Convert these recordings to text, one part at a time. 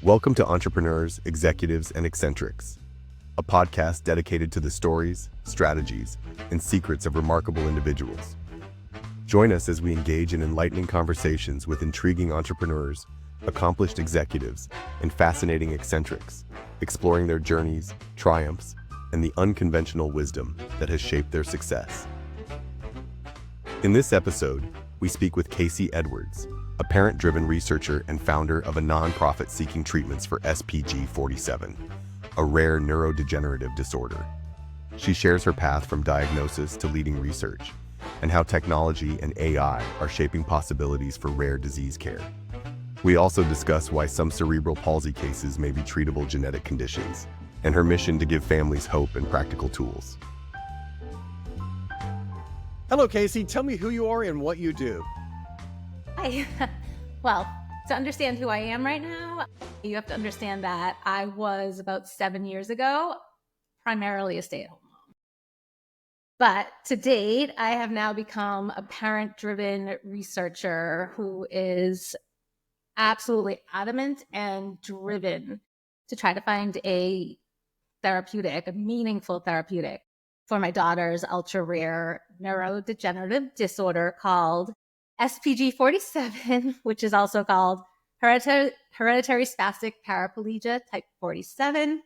Welcome to Entrepreneurs, Executives, and Eccentrics, a podcast dedicated to the stories, strategies, and secrets of remarkable individuals. Join us as we engage in enlightening conversations with intriguing entrepreneurs, accomplished executives, and fascinating eccentrics, exploring their journeys, triumphs, and the unconventional wisdom that has shaped their success. In this episode, we speak with Kasey Edwards, a parent-driven researcher and founder of a nonprofit seeking treatments for SPG47, a rare neurodegenerative disorder. She shares her path from diagnosis to leading research, and how technology and AI are shaping possibilities for rare disease care. We also discuss why some cerebral palsy cases may be treatable genetic conditions, and her mission to give families hope and practical tools. Hello, Kasey. Tell me who you are and what you do. Hi. Well, to understand who I am right now, you have to understand that I was about 7 years ago, primarily a stay-at-home mom. But to date, I have now become a parent-driven researcher who is absolutely adamant and driven to try to find a meaningful therapeutic for my daughter's ultra-rare neurodegenerative disorder called SPG47, which is also called hereditary spastic paraplegia type 47.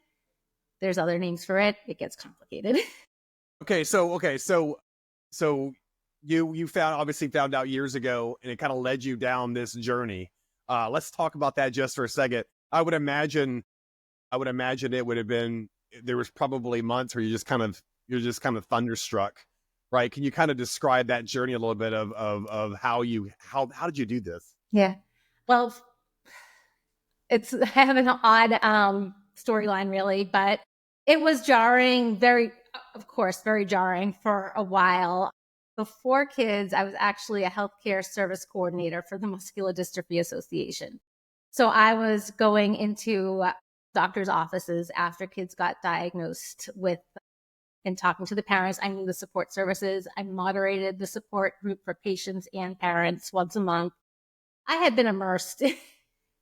There's other names for it. It gets complicated. So you obviously found out years ago, and it kind of led you down this journey. Let's talk about that just for a second. I would imagine it would have been, there was probably months where you're just kind of thunderstruck, right? Can you kind of describe that journey a little bit of how did you do this? Yeah. Well, I have an odd storyline really, but it was jarring, very jarring for a while. Before kids, I was actually a healthcare service coordinator for the Muscular Dystrophy Association. So I was going into doctors' offices after kids got diagnosed with and talking to the parents. I knew the support services. I moderated the support group for patients and parents once a month. I had been immersed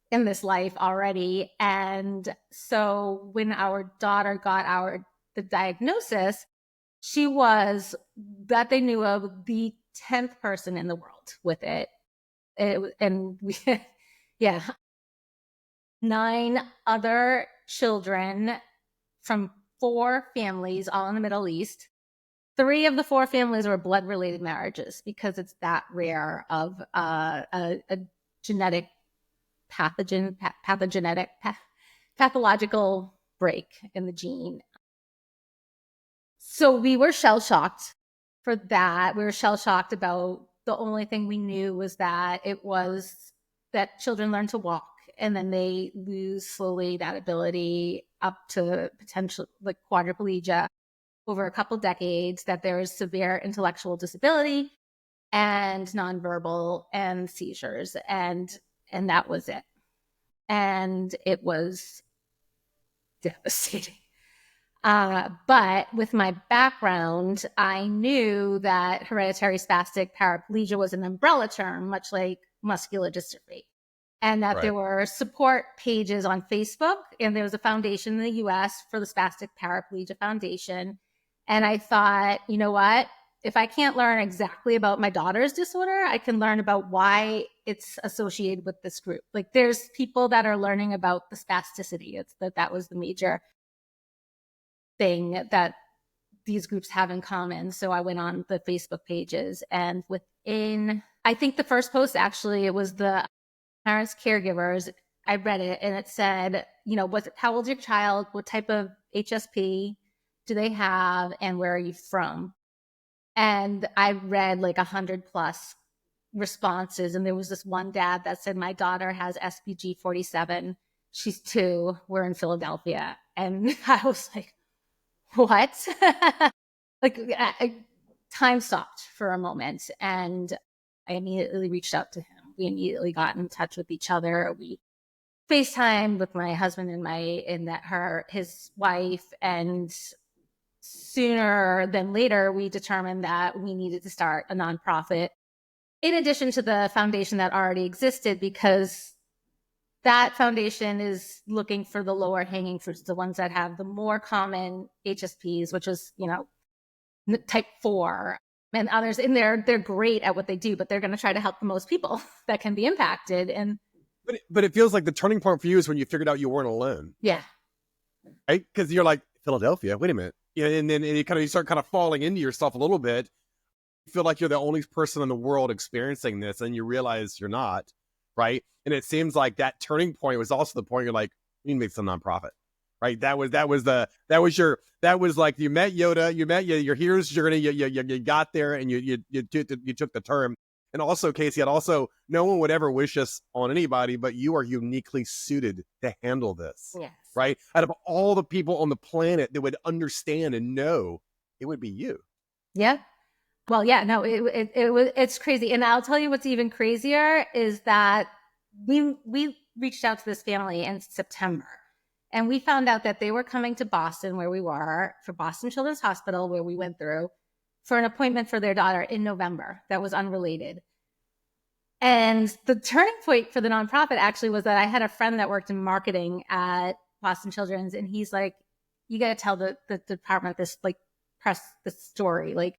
in this life already. And so when our daughter got the diagnosis, she was, that they knew of, the 10th person in the world with it. Yeah, 9 other children from 4 families, all in the Middle East. 3 of the 4 families were blood-related marriages because it's that rare of a genetic pathological break in the gene. So we were shell-shocked for that. We were shell-shocked about, the only thing we knew was that it was that children learn to walk and then they lose slowly that ability up to potential like quadriplegia over a couple decades, that there is severe intellectual disability and nonverbal and seizures. And that was it. And it was devastating. But with my background, I knew that hereditary spastic paraplegia was an umbrella term, much like muscular dystrophy. And that there were support pages on Facebook, and there was a foundation in the US for the Spastic Paraplegia Foundation. And I thought, you know what? If I can't learn exactly about my daughter's disorder, I can learn about why it's associated with this group. Like there's people that are learning about the spasticity. That was the major thing that these groups have in common. So I went on the Facebook pages, and I think the first post, actually, it was the parents, caregivers. I read it and it said, how old's your child? What type of HSP do they have? And where are you from? And I read like 100+ responses. And there was this one dad that said, my daughter has SPG47. She's 2. We're in Philadelphia. And I was like, what? Time stopped for a moment. And I immediately reached out to him. We immediately got in touch with each other. We FaceTimed with my husband and his wife. And sooner than later, we determined that we needed to start a nonprofit in addition to the foundation that already existed, because that foundation is looking for the lower hanging fruits, the ones that have the more common HSPs, which is, type 4 and others in there. They're great at what they do, but they're going to try to help the most people that can be impacted. And But it feels like the turning point for you is when you figured out you weren't alone. yeah. Right? Because you're like, Philadelphia, wait a minute. And then you start kind of falling into yourself a little bit. You feel like you're the only person in the world experiencing this, and you realize you're not, right? And it seems like that turning point was also the point you're like, you need to make some nonprofit, right? That was like you met Yoda, your hero's journey, you got there, and you took the term. And also, Kasey, no one would ever wish this on anybody, but you are uniquely suited to handle this. Yes. Right? Out of all the people on the planet that would understand and know, it would be you. Yeah. Well, yeah, no, it's crazy. And I'll tell you what's even crazier is that we reached out to this family in September, and we found out that they were coming to Boston, where we were, for Boston Children's Hospital, where we went through, for an appointment for their daughter in November that was unrelated. And the turning point for the nonprofit actually was that I had a friend that worked in marketing at Boston Children's, and he's like, you got to tell the department this, like, press this story. Like,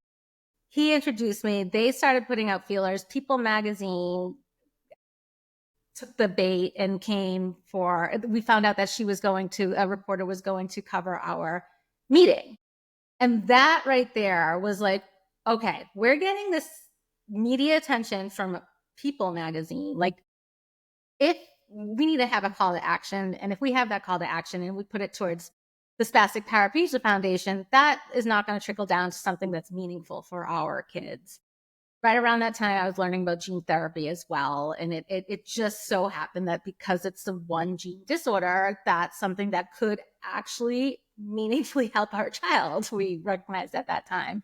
he introduced me. They started putting out feelers. People magazine took the bait and we found out that a reporter was going to cover our meeting. And that right there was like, okay, we're getting this media attention from People magazine. Like, if we need to have a call to action, and if we have that call to action and we put it towards the Spastic Paraplegia Foundation, that is not going to trickle down to something that's meaningful for our kids. Right around that time, I was learning about gene therapy as well. And it just so happened that because it's the one gene disorder, that's something that could actually meaningfully help our child, we recognized at that time.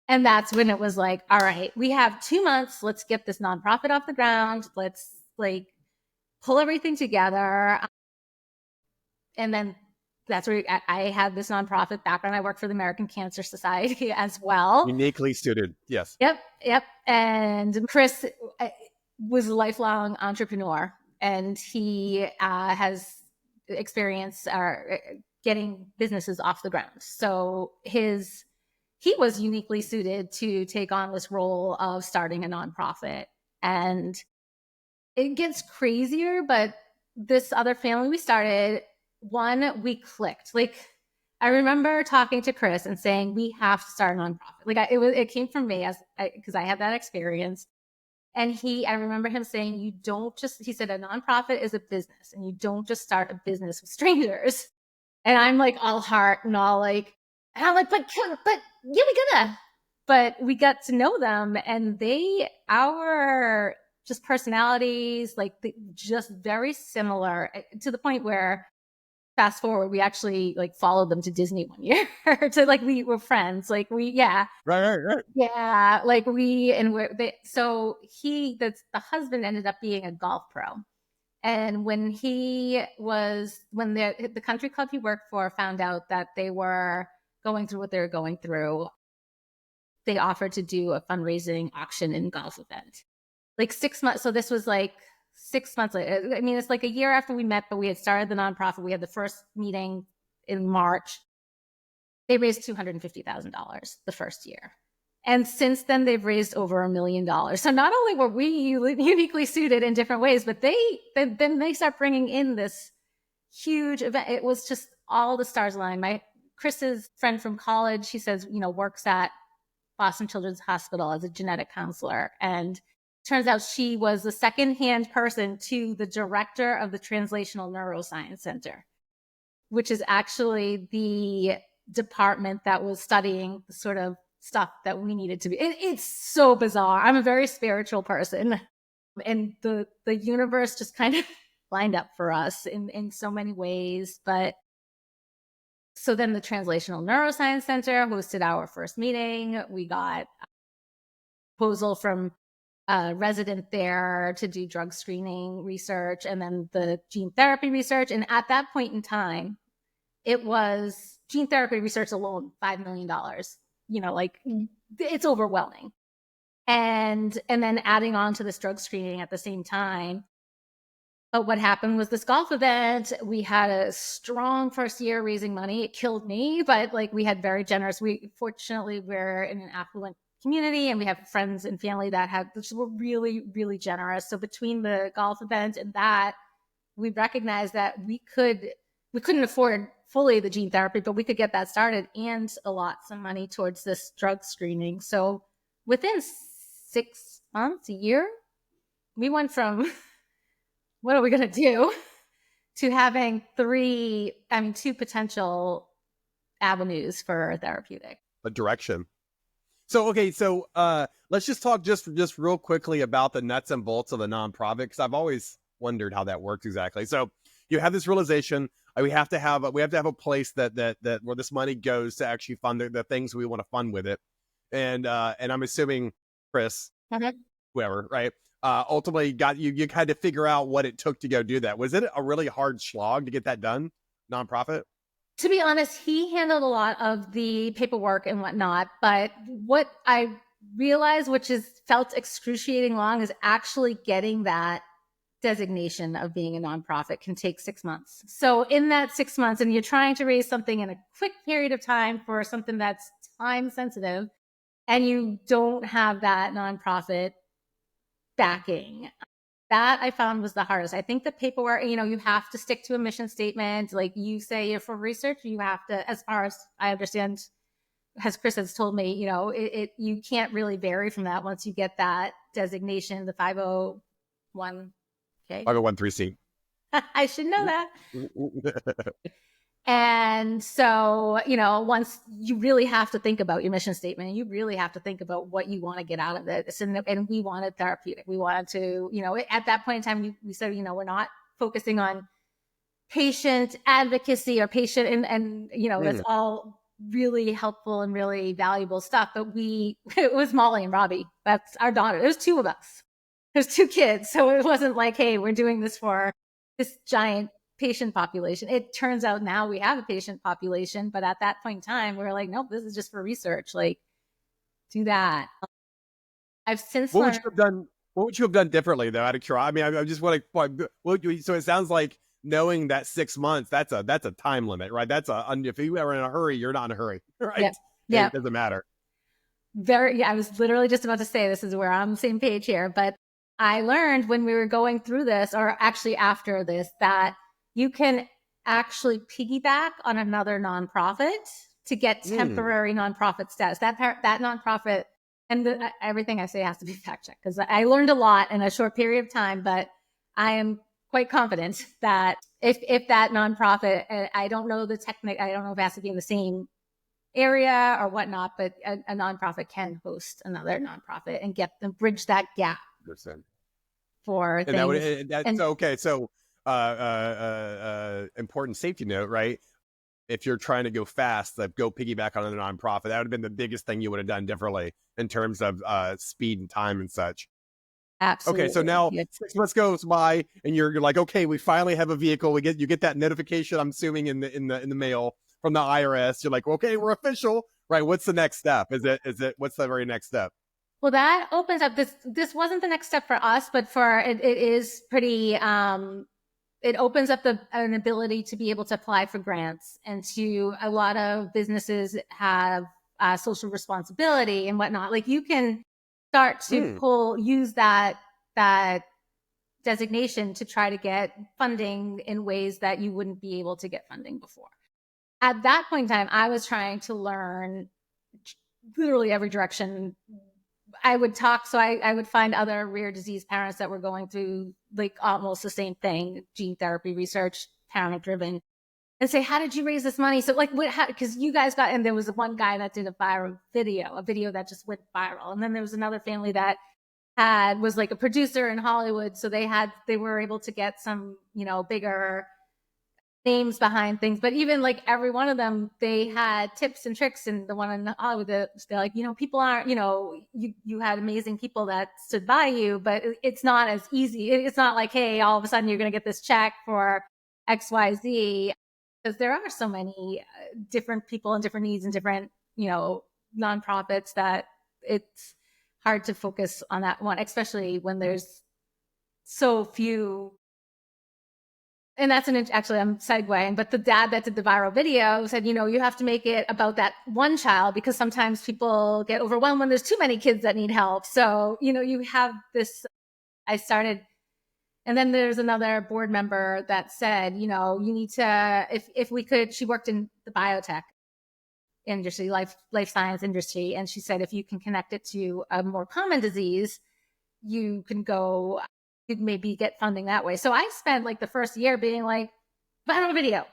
And that's when it was like, all right, we have 2 months. Let's get this nonprofit off the ground. Let's pull everything together. And then that's where I had this nonprofit background. I work for the American Cancer Society as well. Uniquely suited. Yes. Yep. And Chris was a lifelong entrepreneur, and he has experience getting businesses off the ground. So he was uniquely suited to take on this role of starting a nonprofit. And it gets crazier, but this other family we started, we clicked. Like, I remember talking to Chris and saying, we have to start a nonprofit. Like, it came from me because I had that experience. And I remember him saying, he said, a nonprofit is a business, and you don't just start a business with strangers. And I'm like all heart and all like, and I'm like, but yeah, we gotta. But we got to know them, and our just personalities, like, just very similar, to the point where, fast forward, we actually followed them to Disney one year to we were friends. Right. Yeah. Yeah. So the husband ended up being a golf pro. And when the country club he worked for found out that they were going through what they were going through, they offered to do a fundraising auction and golf event. 6 months. So this was 6 months later. I mean, it's a year after we met, but we had started the nonprofit. We had the first meeting in March. They raised $250,000 the first year. And since then, they've raised over $1 million. So not only were we uniquely suited in different ways, but then they start bringing in this huge event. It was just all the stars aligned. Chris's friend from college, he says, works at Boston Children's Hospital as a genetic counselor. And turns out she was the second-hand person to the director of the Translational Neuroscience Center, which is actually the department that was studying the sort of stuff that we needed to be. It's so bizarre. I'm a very spiritual person, and the universe just kind of lined up for us in so many ways. But so then the Translational Neuroscience Center hosted our first meeting. We got a proposal from a resident there to do drug screening research, and then the gene therapy research. And at that point in time, it was gene therapy research alone, $5 million. It's overwhelming. And then adding on to this drug screening at the same time, But what happened was this golf event. We had a strong first year raising money. It killed me, but like we had very generous. Fortunately we're in an affluent community and we have friends and family that were really, really generous. So between the golf event and that, we recognized that we couldn't afford fully the gene therapy, but we could get that started and allot some money towards this drug screening. So within 6 months, a year, we went from what are we going to do to having two potential avenues for therapeutic. A direction. So, okay. So, let's just talk just real quickly about the nuts and bolts of the nonprofit, because I've always wondered how that works exactly. So you have this realization, we have to have a place that where this money goes to actually fund the things we want to fund with it. And I'm assuming Chris, whoever, right? Ultimately you had to figure out what it took to go do that. Was it a really hard slog to get that done? Nonprofit? To be honest, he handled a lot of the paperwork and whatnot. But what I realized, which is felt excruciating long, is actually getting that designation of being a nonprofit can take 6 months. So in that 6 months, and you're trying to raise something in a quick period of time for something that's time sensitive, and you don't have that nonprofit backing, that I found was the hardest. I think the paperwork, you have to stick to a mission statement. Like you say, for research, you have to, as far as I understand, as Chris has told me, you can't really vary from that once you get that designation, the 501. Okay. 501(c). I should know that. And so, once you really have to think about your mission statement, you really have to think about what you want to get out of it. And we wanted therapeutic. We wanted to, at that point in time, we said, we're not focusing on patient advocacy or patient and that's all really helpful and really valuable stuff. But it was Molly and Robbie. That's our daughter. There's two of us. There's two kids. So it wasn't like, hey, we're doing this for this giant patient population. It turns out now we have a patient population, but at that point in time, we were like, nope, this is just for research. Like, do that. I've since What would you have done differently though? Out of curiosity, I mean, I just want to. So it sounds like knowing that 6 months, that's a time limit, right? If you were in a hurry, you're not in a hurry, right? Yeah. It doesn't matter. I was literally just about to say this is where I'm on the same page here, but I learned when we were going through this, or actually after this, that you can actually piggyback on another nonprofit to get temporary nonprofit status. That nonprofit, and everything I say has to be fact checked, because I learned a lot in a short period of time, but I am quite confident that if that nonprofit, I don't know the technique, I don't know if it has to be in the same area or whatnot, but a nonprofit can host another nonprofit and get them bridge that gap. 100%. For and things. That's okay. So, important safety note, right? If you're trying to go fast, go piggyback on a nonprofit. That would have been the biggest thing you would have done differently in terms of speed and time and such. Absolutely. Okay, so now 6 months goes by, and you're like, okay, we finally have a vehicle. You get that notification. I'm assuming in the mail from the IRS. You're like, okay, we're official, right? What's the next step? What's the very next step? Well, that opens up this wasn't the next step for us, but it is pretty, it opens up an ability to be able to apply for grants, and a lot of businesses have social responsibility and whatnot. Like you can start to use that designation to try to get funding in ways that you wouldn't be able to get funding before. At that point in time, I was trying to learn literally every direction. I would find other rare disease parents that were going through like almost the same thing, gene therapy research, parent driven, and say, how did you raise this money? So like, because you guys and there was one guy that did a video that just went viral. And then there was another family that was like a producer in Hollywood. So they were able to get some, bigger names behind things, but even like every one of them, they had tips and tricks. And the one in Hollywood, they're like, people aren't, you had amazing people that stood by you, but it's not as easy. It's not like, hey, all of a sudden you're going to get this check for XYZ, because there are so many different people and different needs and different, nonprofits that it's hard to focus on that one, especially when there's so few and that's actually I'm segueing, but the dad that did the viral video said, you have to make it about that one child because sometimes people get overwhelmed when there's too many kids that need help. So, you have this, I started, and then there's another board member that said, you need to, if we could, she worked in the biotech industry, life science industry. And she said, if you can connect it to a more common disease, you can go, you'd maybe get funding that way. So I spent like the first year being like, viral video,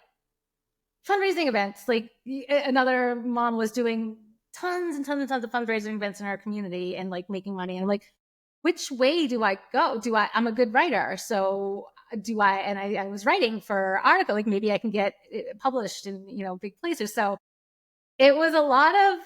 fundraising events. Like another mom was doing tons and tons and tons of fundraising events in our community and like making money. And I'm like, which way do I go? I'm a good writer. So I was writing for article, like maybe I can get it published in, big places. So it was a lot of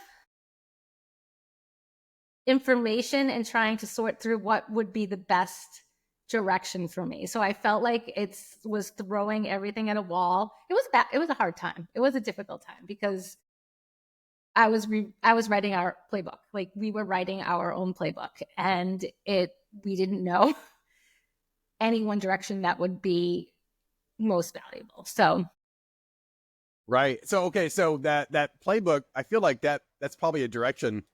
information and trying to sort through what would be the best direction for me. So I felt like it was throwing everything at a wall. It was bad. It was a hard time. It was a difficult time because I was writing our playbook. Like we were writing our own playbook, and we didn't know any one direction that would be most valuable. So Right. So okay, so that playbook, I feel like that's probably a direction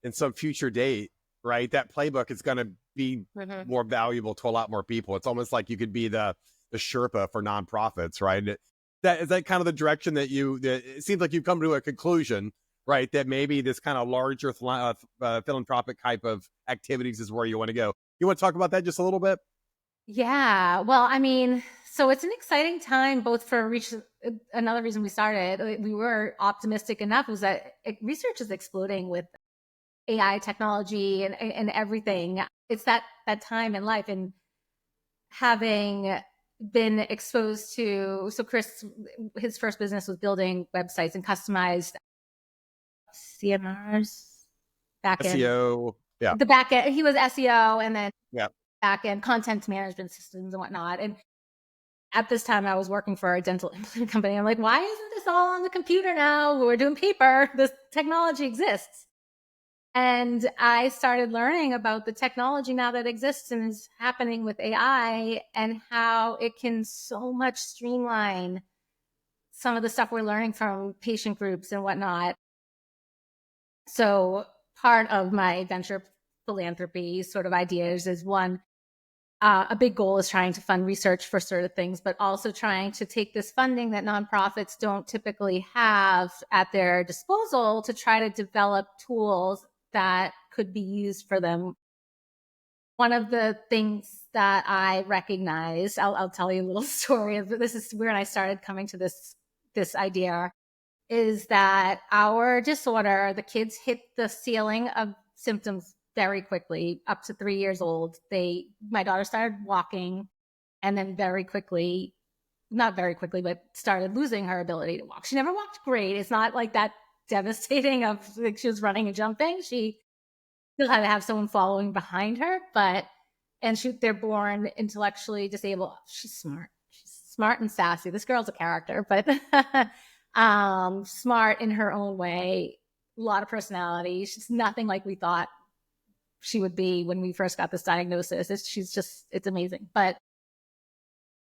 in some future date, right? That playbook is going to be more valuable to a lot more people. It's almost like you could be the Sherpa for nonprofits, right? Is that kind of the direction that it seems like you've come to a conclusion, right? That maybe this kind of larger philanthropic type of activities is where you want to go. You want to talk about that just a little bit? Yeah. Well, I mean, so it's an exciting time both for research. Another reason we started, we were optimistic enough was that research is exploding with AI technology and everything. It's that time in life, and having been exposed to, so Chris, his first business was building websites and customized CMRs, SEO. Yeah. The back end, he was SEO, and then yeah, back end content management systems and whatnot. And at this time I was working for a dental implant company. I'm like, why isn't this all on the computer now? We're doing paper. This technology exists. And I started learning about the technology now that exists and is happening with AI and how it can so much streamline some of the stuff we're learning from patient groups and whatnot. So part of my venture philanthropy sort of ideas is one, a big goal is trying to fund research for certain things, but also trying to take this funding that nonprofits don't typically have at their disposal to try to develop tools that could be used for them. One of the things that I recognize, I'll tell you a little story of this is where I started coming to this idea, is that our disorder, the kids hit the ceiling of symptoms very quickly, up to 3 years old. My daughter started walking, and then not very quickly, but started losing her ability to walk. She never walked great. It's not like that devastating of like she was running and jumping. She still had to have someone following behind her, they're born intellectually disabled. She's smart and sassy. This girl's a character, but smart in her own way, a lot of personality. She's nothing like we thought she would be when we first got this diagnosis. It's amazing. But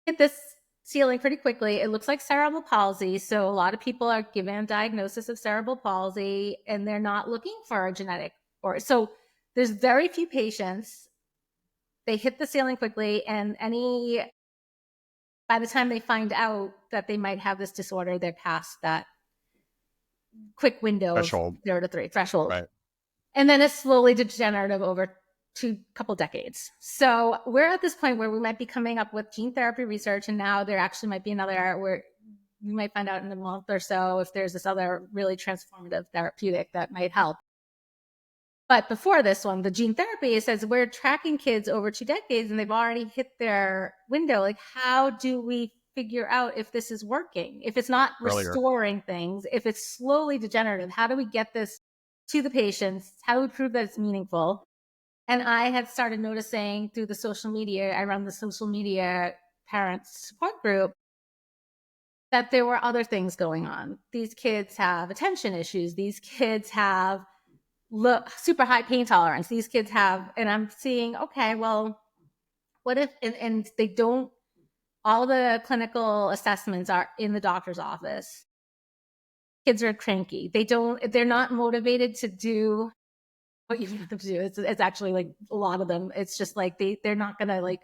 hit this ceiling pretty quickly. It looks like cerebral palsy. So a lot of people are given a diagnosis of cerebral palsy and they're not looking for a genetic so there's very few patients. They hit the ceiling quickly, and by the time they find out that they might have this disorder, they're past that quick window threshold. Of 0 to 3 threshold. Right. And then it's slowly degenerative over couple decades. So we're at this point where we might be coming up with gene therapy research, and now there actually might be another where we might find out in a month or so if there's this other really transformative therapeutic that might help. But before this one, the gene therapy, it says we're tracking kids over 2 decades and they've already hit their window. Like, how do we figure out if this is working? If it's not restoring things, if it's slowly degenerative, how do we get this to the patients? How do we prove that it's meaningful? And I had started noticing through the social media, I run the social media parents support group, that there were other things going on. These kids have attention issues. These kids have super high pain tolerance. These kids have, and I'm seeing, okay, well, what if, and they don't all the clinical assessments are in the doctor's office. Kids are cranky. They're not motivated to do what you want them to do. It's actually like a lot of them. It's just like they're not gonna like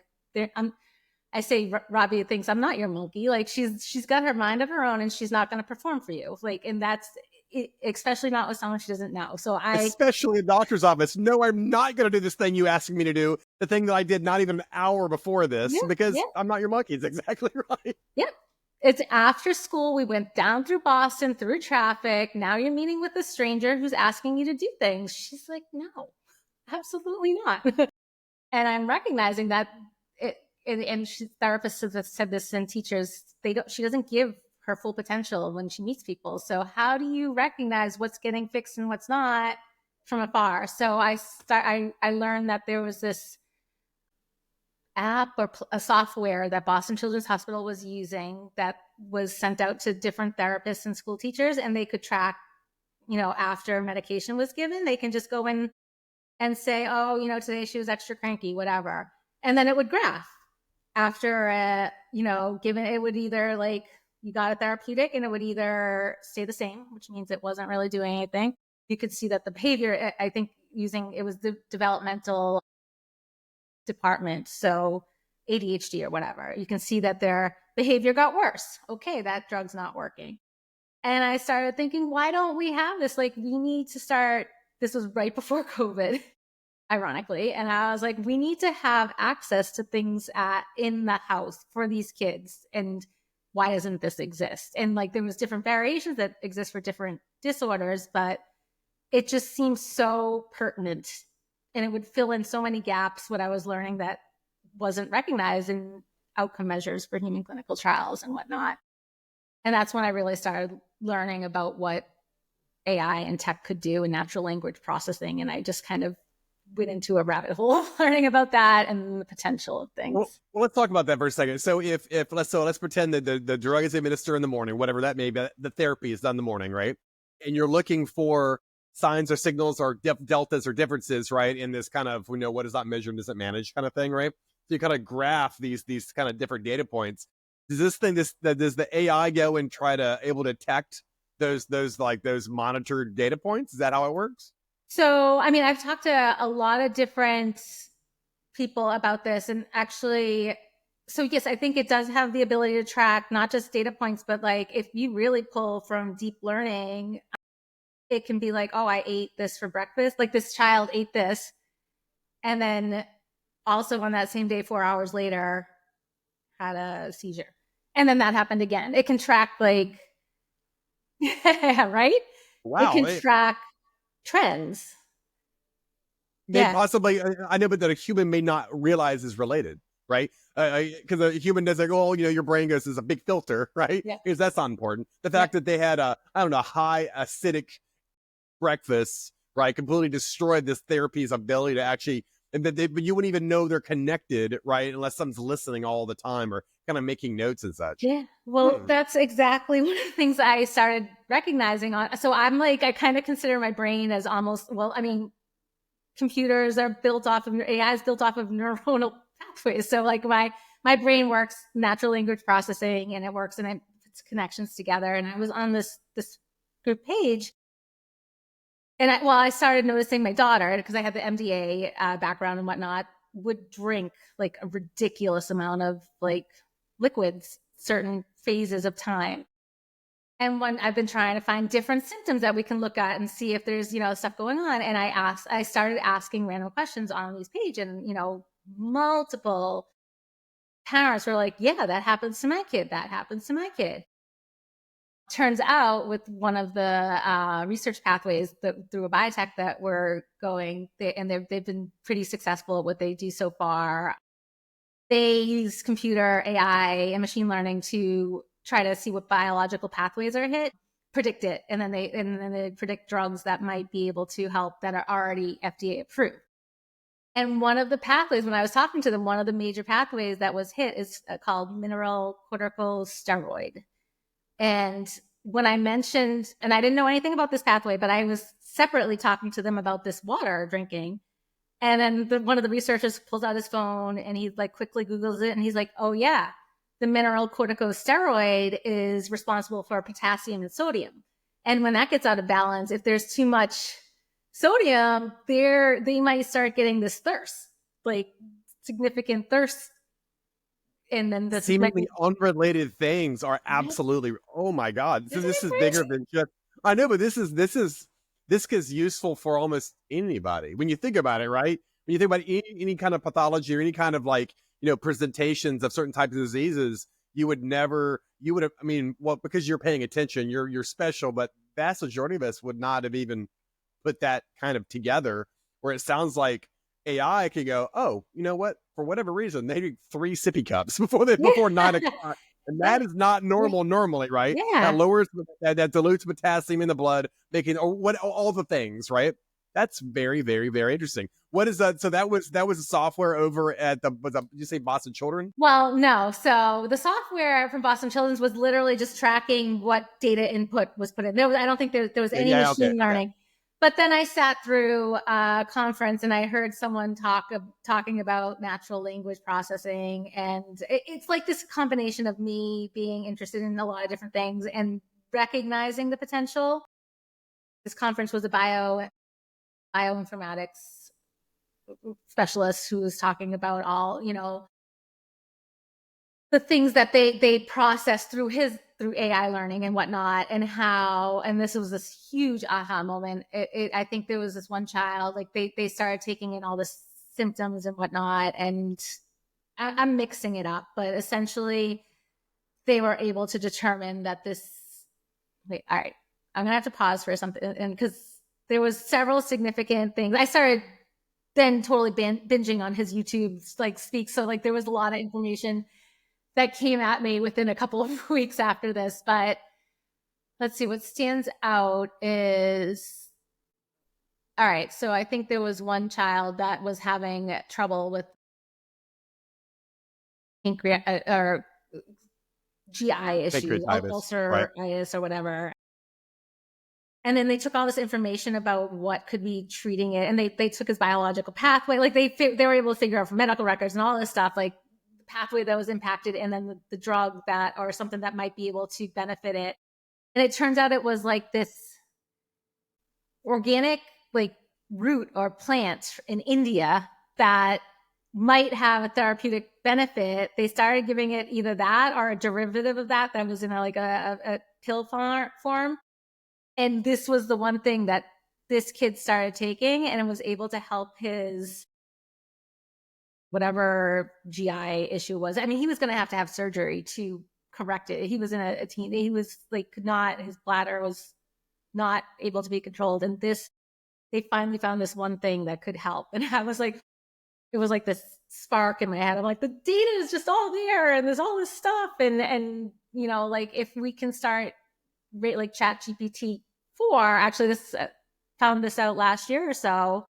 I say Robbie thinks I'm not your monkey. Like she's got her mind of her own and she's not gonna perform for you. Like, and that's it, especially not with someone she doesn't know. So especially in the doctor's office. No, I'm not gonna do this thing you asking me to do. The thing that I did not even an hour before this because I'm not your monkey. It's exactly right. Yep. It's after school. We went down through Boston, through traffic. Now you're meeting with a stranger who's asking you to do things. She's like, no, absolutely not. And I'm recognizing that therapists have said this, and teachers, she doesn't give her full potential when she meets people. So how do you recognize what's getting fixed and what's not from afar? So I learned that there was this app or a software that Boston Children's Hospital was using that was sent out to different therapists and school teachers, and they could track, after medication was given, they can just go in and say, oh, today she was extra cranky, whatever. And then it would graph after, given, it would either like you got a therapeutic and it would either stay the same, which means it wasn't really doing anything. You could see that the behavior, I think it was the developmental department, so ADHD or whatever, you can see that their behavior got worse. Okay, that drug's not working. And I started thinking, why don't we have this? Like, we need to start, this was right before COVID, ironically. And I was like, we need to have access to things in the house for these kids. And why doesn't this exist? And like, there was different variations that exist for different disorders, but it just seems so pertinent. And it would fill in so many gaps, what I was learning that wasn't recognized in outcome measures for human clinical trials and whatnot. And that's when I really started learning about what AI and tech could do in natural language processing. And I just kind of went into a rabbit hole of learning about that and the potential of things. Well, let's talk about that for a second. So let's pretend that the drug is administered in the morning, whatever that may be, the therapy is done in the morning, right? And you're looking for signs or signals or deltas or differences, right? In this kind of, what is not measured, does it manage kind of thing, right? So you kind of graph these kind of different data points. Does does the AI go and try to able to detect those monitored data points? Is that how it works? So, I mean, I've talked to a lot of different people about this, and actually, so yes, I think it does have the ability to track not just data points, but like if you really pull from deep learning, it can be like, oh, I ate this for breakfast. Like this child ate this. And then also on that same day, 4 hours later, had a seizure. And then that happened again. It can track like, right? Wow. It can track trends. Possibly, I know, but that a human may not realize is related, right? Because a human doesn't go, oh, your brain goes, is a big filter, right? Yeah. Because that's not important. The fact that they had high acidic breakfast, right, completely destroyed this therapy's ability to actually, but you wouldn't even know they're connected, right, unless someone's listening all the time or kind of making notes and such. Yeah, well, that's exactly one of the things I started recognizing on. So I'm like, I kind of consider my brain as almost, well, I mean, computers are built off of, AI is built off of neuronal pathways. So like my brain works natural language processing, and it works and it puts connections together. And I was on this group page. And I started noticing my daughter, because I had the MDA background and whatnot, would drink like a ridiculous amount of like liquids certain phases of time. And when I've been trying to find different symptoms that we can look at and see if there's, stuff going on. And I started asking random questions on these pages, and, multiple parents were like, yeah, that happens to my kid. That happens to my kid. Turns out with one of the research pathways through a biotech that we're going, they've been pretty successful at what they do so far. They use computer AI and machine learning to try to see what biological pathways are hit, predict it, and then they predict drugs that might be able to help that are already FDA approved. And one of the pathways, when I was talking to them, one of the major pathways that was hit is called mineralocorticosteroid. And when I mentioned, and I didn't know anything about this pathway, but I was separately talking to them about this water drinking. And then one of the researchers pulls out his phone and he like quickly Googles it, and he's like, oh yeah, the mineral corticosteroid is responsible for potassium and sodium. And when that gets out of balance, if there's too much sodium, they might start getting this thirst, like significant thirst. And then this seemingly unrelated things are absolutely, oh my God. So this is bigger than just, I know, but this is useful for almost anybody. When you think about it, right? When you think about any kind of pathology or any kind of like, presentations of certain types of diseases, because you're paying attention, you're special, but vast majority of us would not have even put that kind of together, where it sounds like AI can go, oh, you know what? For whatever reason, they do 3 sippy cups before 9 o'clock. And that is not normal normally, right? Yeah. That dilutes potassium in the blood, making all the things, right? That's very, very, very interesting. What is that? So that was a software over at did you say Boston Children? Well, no. So the software from Boston Children's was literally just tracking what data input was put in. I don't think there was any machine learning. Yeah. But then I sat through a conference and I heard someone talking about natural language processing. And it's like this combination of me being interested in a lot of different things and recognizing the potential. This conference was a bioinformatics specialist who was talking about all, the things that they process through AI learning and whatnot, and this was this huge aha moment. I think there was this one child, like they started taking in all the symptoms and whatnot, and I'm mixing it up, but essentially they were able to determine that all right, I'm gonna have to pause for something, and because there was several significant things. I started then totally binging on his YouTube speaks, so like there was a lot of information that came at me within a couple of weeks after this. But let's see, what stands out is, all right, so I think there was one child that was having trouble with pancreatic or GI issues, ulceritis or whatever. And then they took all this information about what could be treating it, and they took his biological pathway. Like they were able to figure out from medical records and all this stuff, like the pathway that was impacted, and then the drug that or something that might be able to benefit it. And it turns out it was like this organic like root or plant in India that might have a therapeutic benefit. They started giving it either that or a derivative of that was in a pill form. And this was the one thing that this kid started taking, and it was able to help his whatever GI issue was. I mean, he was going to have surgery to correct it. He was in a teen. He was like his bladder was not able to be controlled. And they finally found this one thing that could help. And I was like, it was like this spark in my head. I'm like, the data is just all there, and there's all this stuff. And like if we can start like ChatGPT 4, actually found this out last year or so.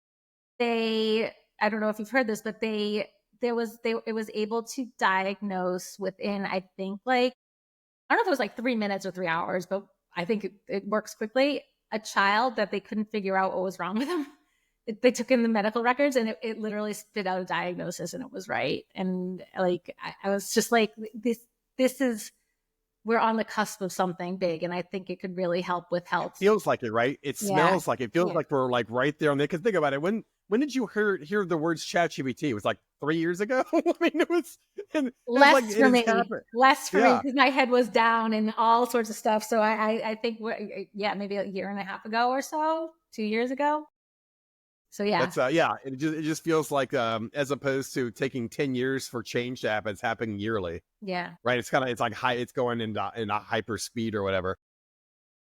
I don't know if you've heard this, but it was able to diagnose within, I think, like, I don't know if it was like 3 minutes or 3 hours, but I think it works quickly. A child that they couldn't figure out what was wrong with them. They took in the medical records, and it literally spit out a diagnosis, and it was right. And like, I was just like, this is, we're on the cusp of something big, and I think it could really help with health. It feels like it, right? It smells like it. Feels like we're like right there on there. Because think about it. When did you hear the words ChatGPT? It was like 3 years ago. I mean, it was less for me because my head was down and all sorts of stuff. So I think maybe a year and a half ago or so, 2 years ago. So yeah, that's It just feels like as opposed to taking 10 years for change to happen, it's happening yearly. Yeah, right. It's like high. It's going in a hyper speed or whatever.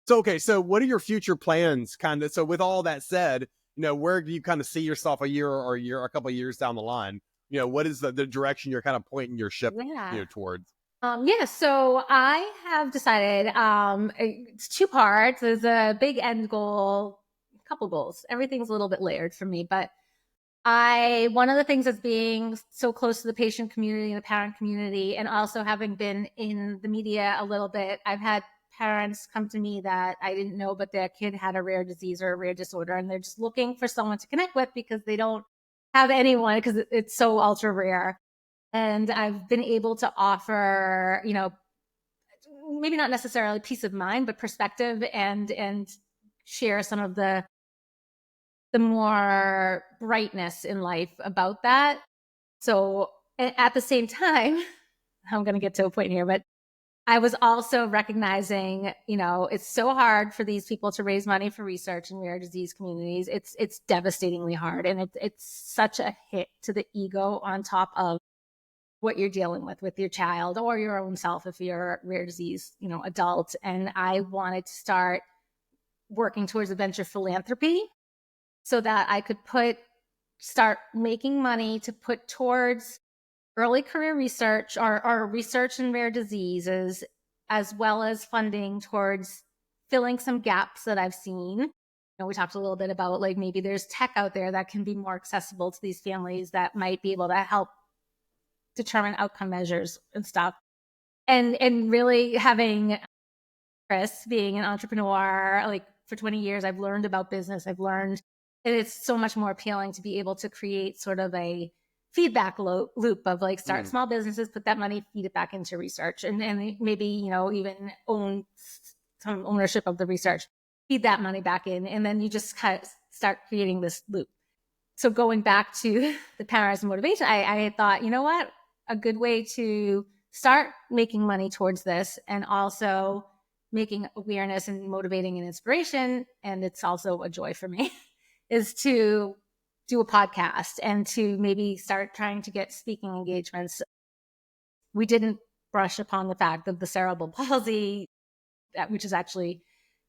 So okay, so what are your future plans? Kind of. So with all that said, where do you kind of see yourself a couple of years down the line? What is the direction you're kind of pointing your ship towards? So I have decided it's 2 parts. There's a big end goal. Couple goals. Everything's a little bit layered for me, but one of the things is being so close to the patient community and the parent community, and also having been in the media a little bit, I've had parents come to me that I didn't know, but their kid had a rare disease or a rare disorder, and they're just looking for someone to connect with because they don't have anyone because it's so ultra rare. And I've been able to offer, maybe not necessarily peace of mind, but perspective and share some of the more brightness in life about that. So at the same time, I'm going to get to a point here, but I was also recognizing, it's so hard for these people to raise money for research in rare disease communities. It's devastatingly hard. And it's such a hit to the ego on top of what you're dealing with your child or your own self if you're a rare disease, adult. And I wanted to start working towards a venture philanthropy so that I could start making money to put towards early career research or research in rare diseases, as well as funding towards filling some gaps that I've seen. We talked a little bit about like maybe there's tech out there that can be more accessible to these families that might be able to help determine outcome measures and stuff. And really having Chris being an entrepreneur, like for 20 years, I've learned about business. And it's so much more appealing to be able to create sort of a feedback loop of like start small businesses, put that money, feed it back into research, and maybe, even own some ownership of the research, feed that money back in. And then you just kind of start creating this loop. So going back to the parents' motivation, I thought, you know what? A good way to start making money towards this and also making awareness and motivating and inspiration, and it's also a joy for me, is to do a podcast and to maybe start trying to get speaking engagements. We didn't brush upon the fact of the cerebral palsy, which is actually,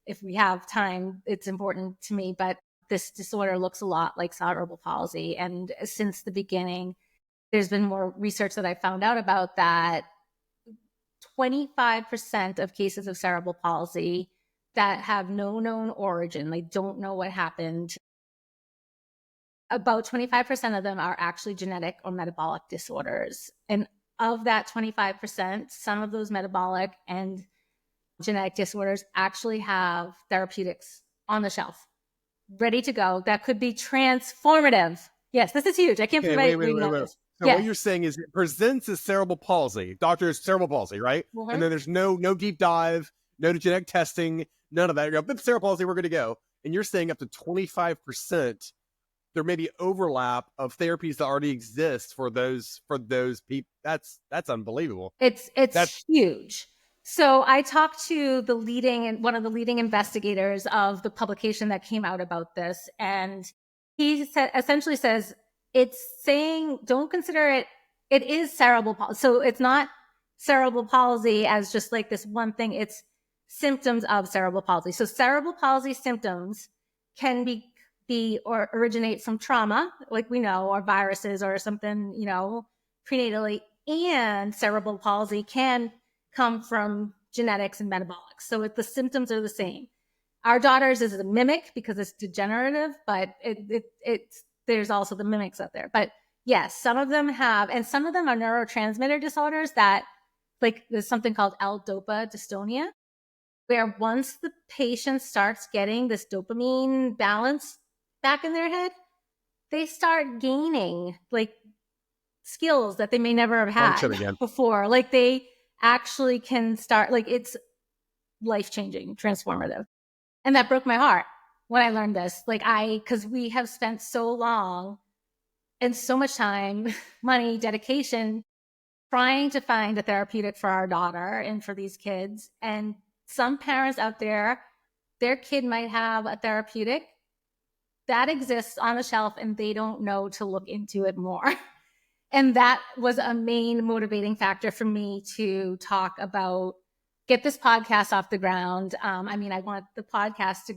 if we have time, it's important to me, but this disorder looks a lot like cerebral palsy. And since the beginning, there's been more research that I found out about that 25% of cases of cerebral palsy that have no known origin, they don't know what happened, about 25% of them are actually genetic or metabolic disorders. And of that 25%, some of those metabolic and genetic disorders actually have therapeutics on the shelf, ready to go. That could be transformative. Yes, this is huge. I can't believe wait. So what you're saying is it presents as cerebral palsy. Doctor, is cerebral palsy, right? Mm-hmm. And then there's no deep dive, no genetic testing, none of that. You go, cerebral palsy, we're good to go. And you're saying up to 25%, there may be overlap of therapies that already exist for those people. That's unbelievable. That's huge. So I talked to one of the leading investigators of the publication that came out about this, and he essentially says it's saying don't consider it. It is cerebral palsy. So it's not cerebral palsy as just like this one thing. It's symptoms of cerebral palsy. So cerebral palsy symptoms can be or originate from trauma, like we know, or viruses or something, prenatally, and cerebral palsy can come from genetics and metabolics. So the symptoms are the same. Our daughter's is a mimic because it's degenerative, but there's also the mimics out there. But yes, some of them have, and some of them are neurotransmitter disorders that, like there's something called L-DOPA dystonia, where once the patient starts getting this dopamine balance back in their head, they start gaining like skills that they may never have had before. Like they actually can start, like it's life-changing, transformative. And that broke my heart when I learned this. Because we have spent so long and so much time, money, dedication, trying to find a therapeutic for our daughter and for these kids. And some parents out there, their kid might have a therapeutic that exists on the shelf and they don't know to look into it more. And that was a main motivating factor for me to talk about, get this podcast off the ground. I want the podcast to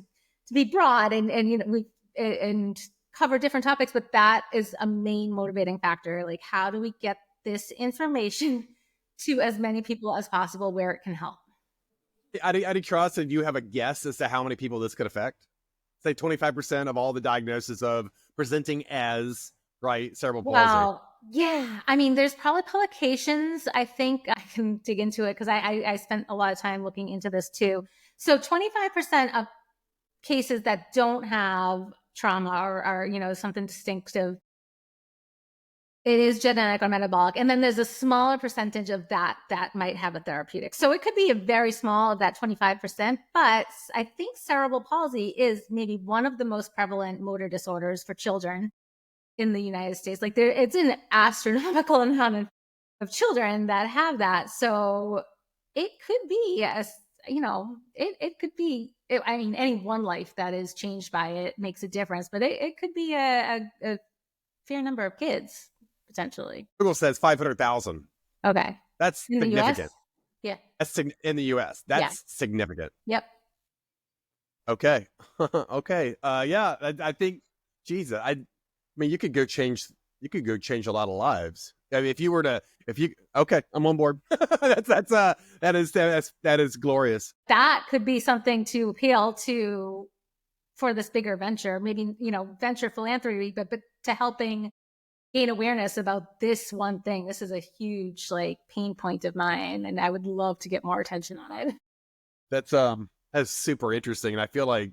be broad and cover different topics, but that is a main motivating factor. Like, how do we get this information to as many people as possible where it can help? Out of curiosity, do you have a guess as to how many people this could affect? Say 25% of all the diagnosis of presenting as cerebral palsy. Well, yeah. There's probably publications. I think I can dig into it because I spent a lot of time looking into this too. So 25% of cases that don't have trauma or something distinctive, It is genetic or metabolic. And then there's a smaller percentage of that might have a therapeutic. So it could be a very small of that 25%, but I think cerebral palsy is maybe one of the most prevalent motor disorders for children in the United States. Like it's an astronomical amount of children that have that. So it could be, it could be, I mean, any one life that is changed by it makes a difference, but it could be a fair number of kids. Potentially. Google says 500,000. Okay. That's in significant. The US? Yeah. That's in the US. That's significant. Yep. Okay. Okay. Yeah, I think, Jesus, I mean, you could go change a lot of lives. I mean, okay, I'm on board. That is glorious. That could be something to appeal to for this bigger venture, maybe, venture philanthropy, but to helping gain awareness about this one thing. This is a huge pain point of mine, and I would love to get more attention on it. That's super interesting, and I feel like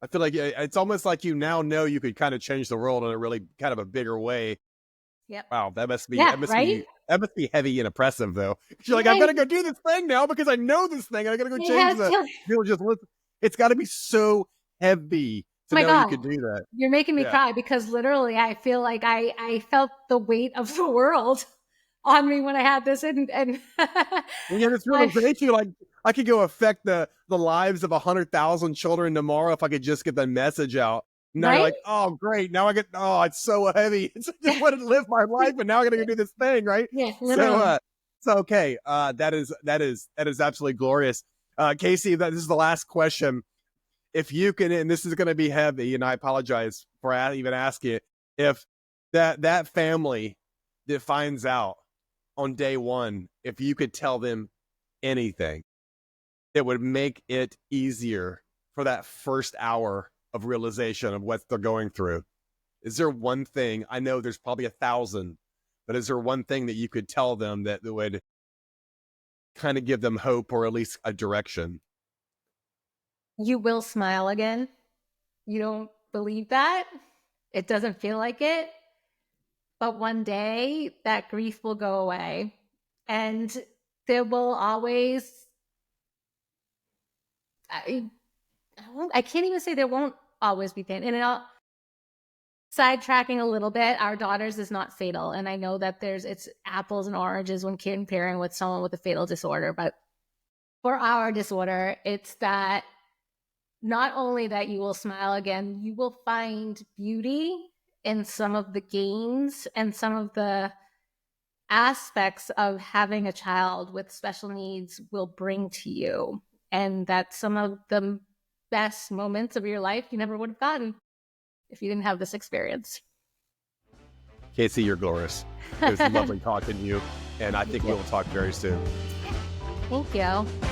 it's almost like you now know you could kind of change the world in a really kind of a bigger way. Yep. Wow, that must be right? That must be heavy and oppressive, though. You're like, I'm gonna go do this thing now because I know this thing. I gotta go change that. People just listen. It's got to be so heavy to know you could do that. You're making me cry because literally I feel like I felt the weight of the world on me when I had this and it's realization like I could go affect the lives of 100,000 children tomorrow if I could just get the message out. Now you're like, oh great, now it's so heavy. I just wanted to live my life, and now I gotta go do this thing, right? Yeah, literally. So okay, that is absolutely glorious. Kasey, this is the last question. If you can, and this is going to be heavy, and I apologize for even asking it, if that family that finds out on day one, if you could tell them anything, it would make it easier for that first hour of realization of what they're going through. Is there one thing? I know there's probably 1,000, but is there one thing that you could tell them that would kind of give them hope or at least a direction? You will smile again. You don't believe that. It doesn't feel like it. But one day that grief will go away. And there will always, I can't even say there won't always be pain. And sidetracking a little bit, our daughter's is not fatal. And I know that it's apples and oranges when comparing with someone with a fatal disorder. But for our disorder, it's that not only that you will smile again, you will find beauty in some of the gains and some of the aspects of having a child with special needs will bring to you. And that some of the best moments of your life you never would have gotten if you didn't have this experience. Kasey, you're glorious. It was lovely talking to you, and I think we will talk very soon. Thank you.